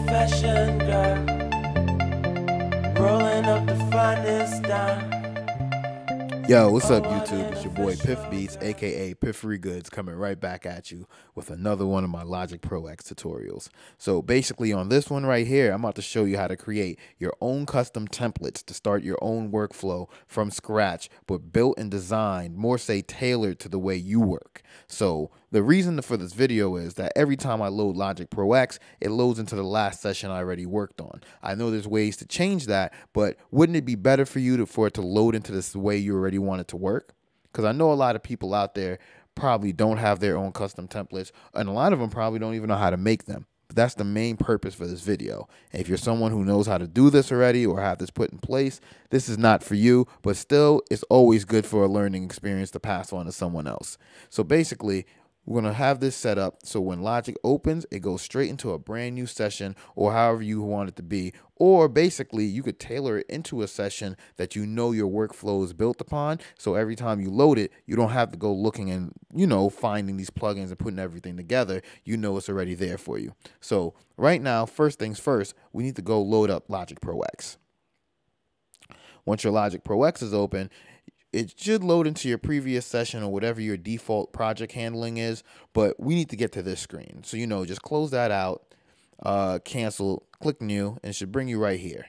fashion girl, rolling up the finest dime. Yo, what's up, YouTube? It's your boy Piff Beats, aka Piffery Goodness, coming right back at you with another one of my Logic Pro X tutorials. So basically on this one right here, I'm about to show you how to create your own custom templates to start your own workflow from scratch, but built and designed, more say tailored to the way you work. So the reason for this video is that every time I load Logic Pro X, it loads into the last session I already worked on. I know there's ways to change that, but wouldn't it be better for you for it to load into this way you already want it to work? Because I know a lot of people out there probably don't have their own custom templates, and a lot of them probably don't even know how to make them. But that's the main purpose for this video. And if you're someone who knows how to do this already or have this put in place, this is not for you, but still, it's always good for a learning experience to pass on to someone else. So basically, we're going to have this set up so when Logic opens, it goes straight into a brand new session or however you want it to be. Or basically, you could tailor it into a session that you know your workflow is built upon. So every time you load it, you don't have to go looking and, finding these plugins and putting everything together. You know it's already there for you. So right now, first things first, we need to go load up Logic Pro X. Once your Logic Pro X is open, it should load into your previous session or whatever your default project handling is, but we need to get to this screen. So, just close that out, cancel, click new, and it should bring you right here.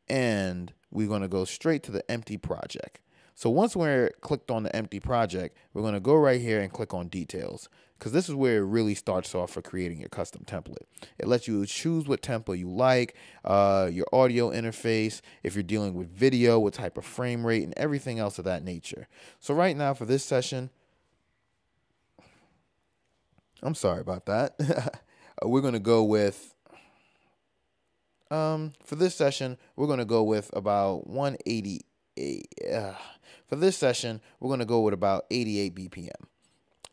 And we're going to go straight to the empty project. So once we're clicked on the empty project, we're going to go right here and click on details, because this is where it really starts off for creating your custom template. It lets you choose what template you like, your audio interface, if you're dealing with video, what type of frame rate, and everything else of that nature. So right now for this session, I'm sorry about that. We're going to go with, for this session, we're going to go with about 188. For this session, we're going to go with about 88 BPM.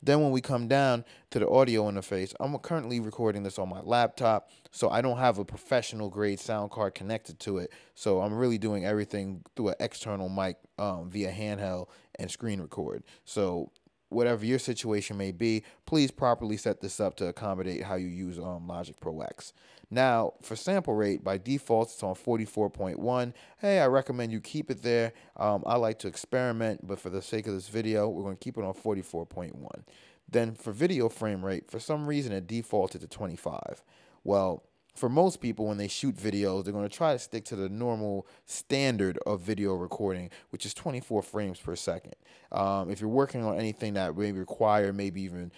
Then when we come down to the audio interface, I'm currently recording this on my laptop, so I don't have a professional grade sound card connected to it. So I'm really doing everything through an external mic via handheld and screen record. So whatever your situation may be, please properly set this up to accommodate how you use Logic Pro X. Now, for sample rate, by default, it's on 44.1. Hey, I recommend you keep it there. I like to experiment, but for the sake of this video, we're going to keep it on 44.1. Then for video frame rate, for some reason, it defaulted to 25. Well, for most people, when they shoot videos, they're going to try to stick to the normal standard of video recording, which is 24 frames per second. If you're working on anything that may require maybe even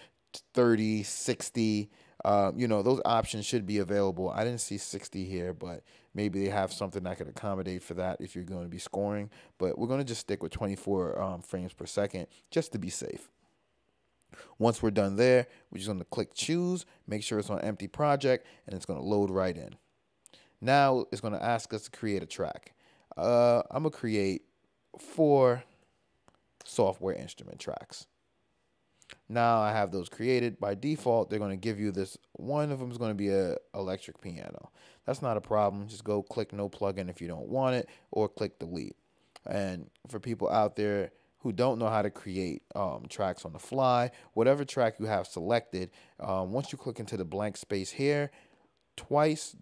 30, 60, those options should be available. I didn't see 60 here, but maybe they have something that could accommodate for that if you're going to be scoring. But we're going to just stick with 24 frames per second just to be safe. Once we're done there, we're just going to click choose, make sure it's on empty project, and it's going to load right in. Now it's going to ask us to create a track. I'm going to create 4 software instrument tracks. Now I have those created. By default, they're going to give you this. One of them is going to be an electric piano. That's not a problem. Just go click no plugin if you don't want it, or click delete. And for people out there who don't know how to create tracks on the fly, whatever track you have selected, once you click into the blank space here, twice,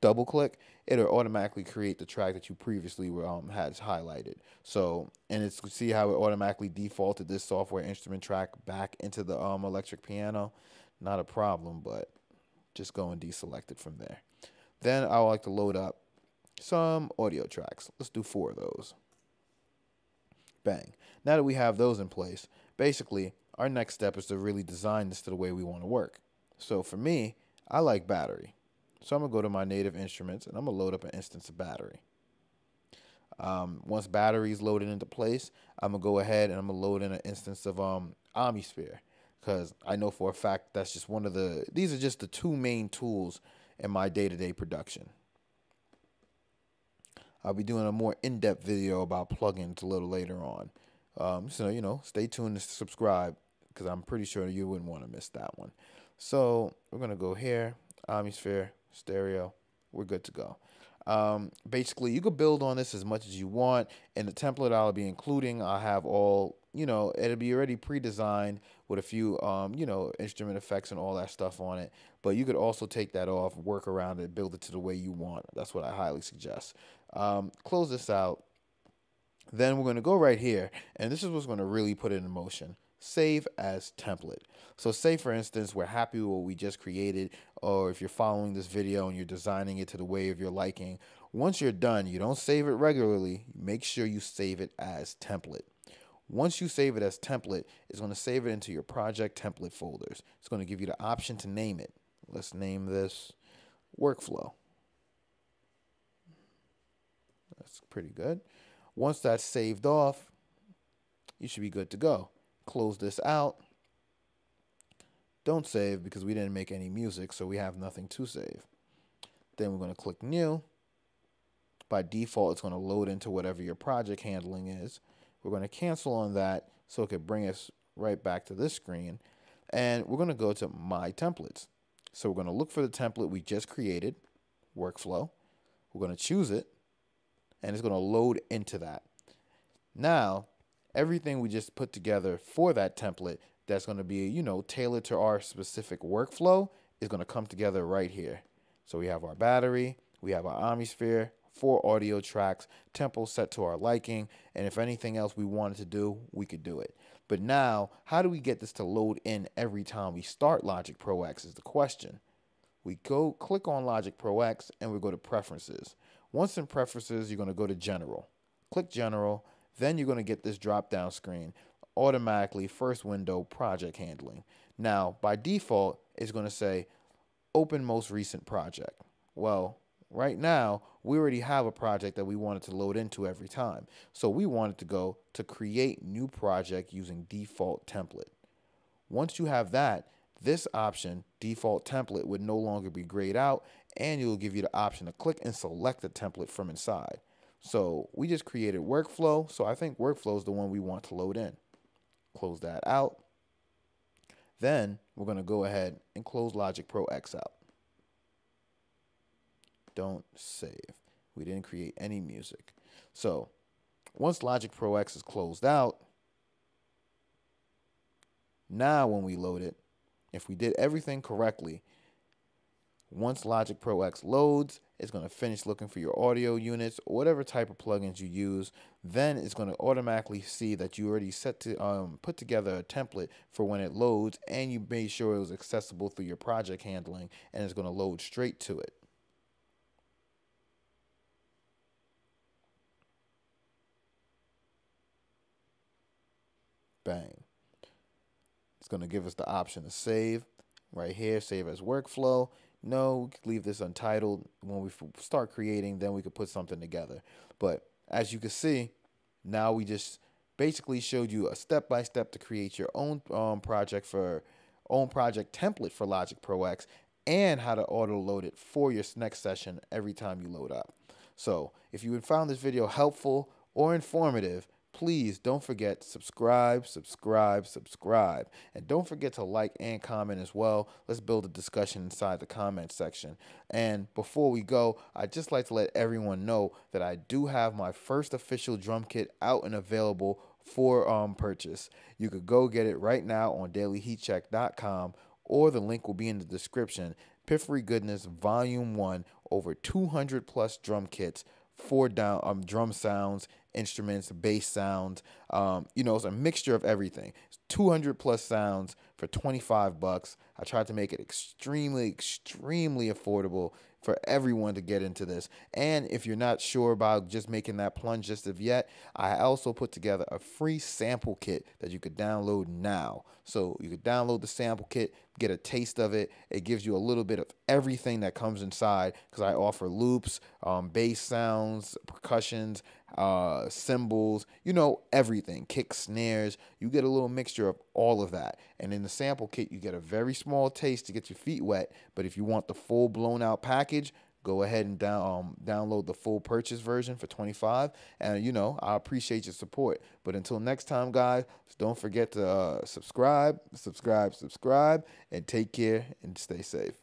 double click, it'll automatically create the track that you previously had highlighted. So, and it's see how it automatically defaulted this software instrument track back into the electric piano. Not a problem, but just go and deselect it from there. Then I would like to load up some audio tracks. Let's do 4 of those. Bang. Now that we have those in place, basically our next step is to really design this to the way we want to work. So for me, I like battery. So I'm going to go to my native instruments, and I'm going to load up an instance of battery. Once battery is loaded into place, I'm going to go ahead and I'm going to load in an instance of Omnisphere, because I know for a fact that's just these are just the 2 main tools in my day-to-day production. I'll be doing a more in-depth video about plugins a little later on. So, stay tuned to subscribe, because I'm pretty sure you wouldn't want to miss that one. So we're going to go here, Omnisphere, stereo, we're good to go. Basically, you could build on this as much as you want. In the template I'll be including, I'll have all, it'll be already pre-designed with a few, instrument effects and all that stuff on it. But you could also take that off, work around it, build it to the way you want. That's what I highly suggest. Close this out. Then we're going to go right here, and this is what's going to really put it in motion. Save as template. So say, for instance, we're happy with what we just created, or if you're following this video and you're designing it to the way of your liking, once you're done, you don't save it regularly. Make sure you save it as template. Once you save it as template, it's going to save it into your project template folders. It's going to give you the option to name it. Let's name this workflow. That's pretty good. Once that's saved off, you should be good to go. Close this out. Don't save because we didn't make any music, so we have nothing to save. Then we're going to click New. By default, it's going to load into whatever your project handling is. We're going to cancel on that so it could bring us right back to this screen. And we're going to go to My Templates. So we're going to look for the template we just created, workflow. We're going to choose it, and it's going to load into that. Now, everything we just put together for that template that's going to be, tailored to our specific workflow is going to come together right here. So we have our battery, we have our Omnisphere, 4 audio tracks, tempo set to our liking, and if anything else we wanted to do, we could do it. But now, how do we get this to load in every time we start Logic Pro X is the question. We go click on Logic Pro X and we go to Preferences. Once in Preferences, you're going to go to General. Click General, then you're going to get this drop-down screen, automatically first window project handling. Now, by default, it's going to say Open Most Recent Project. Well, right now, we already have a project that we wanted to load into every time. So we wanted to go to Create New Project using Default Template. Once you have that, this option, Default Template, would no longer be grayed out, and it will give you the option to click and select the template from inside. So we just created Workflow, so I think Workflow is the one we want to load in. Close that out. Then we're going to go ahead and close Logic Pro X out. Don't save. We didn't create any music. So once Logic Pro X is closed out, now when we load it, if we did everything correctly, once Logic Pro X loads, it's going to finish looking for your audio units or whatever type of plugins you use. Then it's going to automatically see that you already set to put together a template for when it loads, and you made sure it was accessible through your project handling, and it's going to load straight to it. Bang. It's going to give us the option to save right here, save as workflow. No, we could leave this untitled. When we start creating, then we could put something together. But as you can see, now we just basically showed you a step-by-step to create your own project template for Logic Pro X, and how to auto load it for your next session every time you load up. So if you found this video helpful or informative, please don't forget to subscribe. And don't forget to like and comment as well. Let's build a discussion inside the comment section. And before we go, I'd just like to let everyone know that I do have my first official drum kit out and available for purchase. You could go get it right now on dailyheatcheck.com, or the link will be in the description. Piffery Goodness Volume 1, over 200 plus drum kits for drum sounds, instruments, bass sounds. It's a mixture of everything. It's 200 plus sounds for $25. I tried to make it extremely affordable for everyone to get into this. And if you're not sure about just making that plunge just of yet, I also put together a free sample kit that you could download now. So you could download the sample kit, get a taste of it. It gives you a little bit of everything that comes inside, because I offer loops, bass sounds, percussions, cymbals, everything, kicks, snares. You get a little mixture of all of that. And in the sample kit, you get a very small taste to get your feet wet. But if you want the full blown out package, go ahead and download the full purchase version for $25. And I appreciate your support. But until next time, guys, don't forget to subscribe, and take care and stay safe.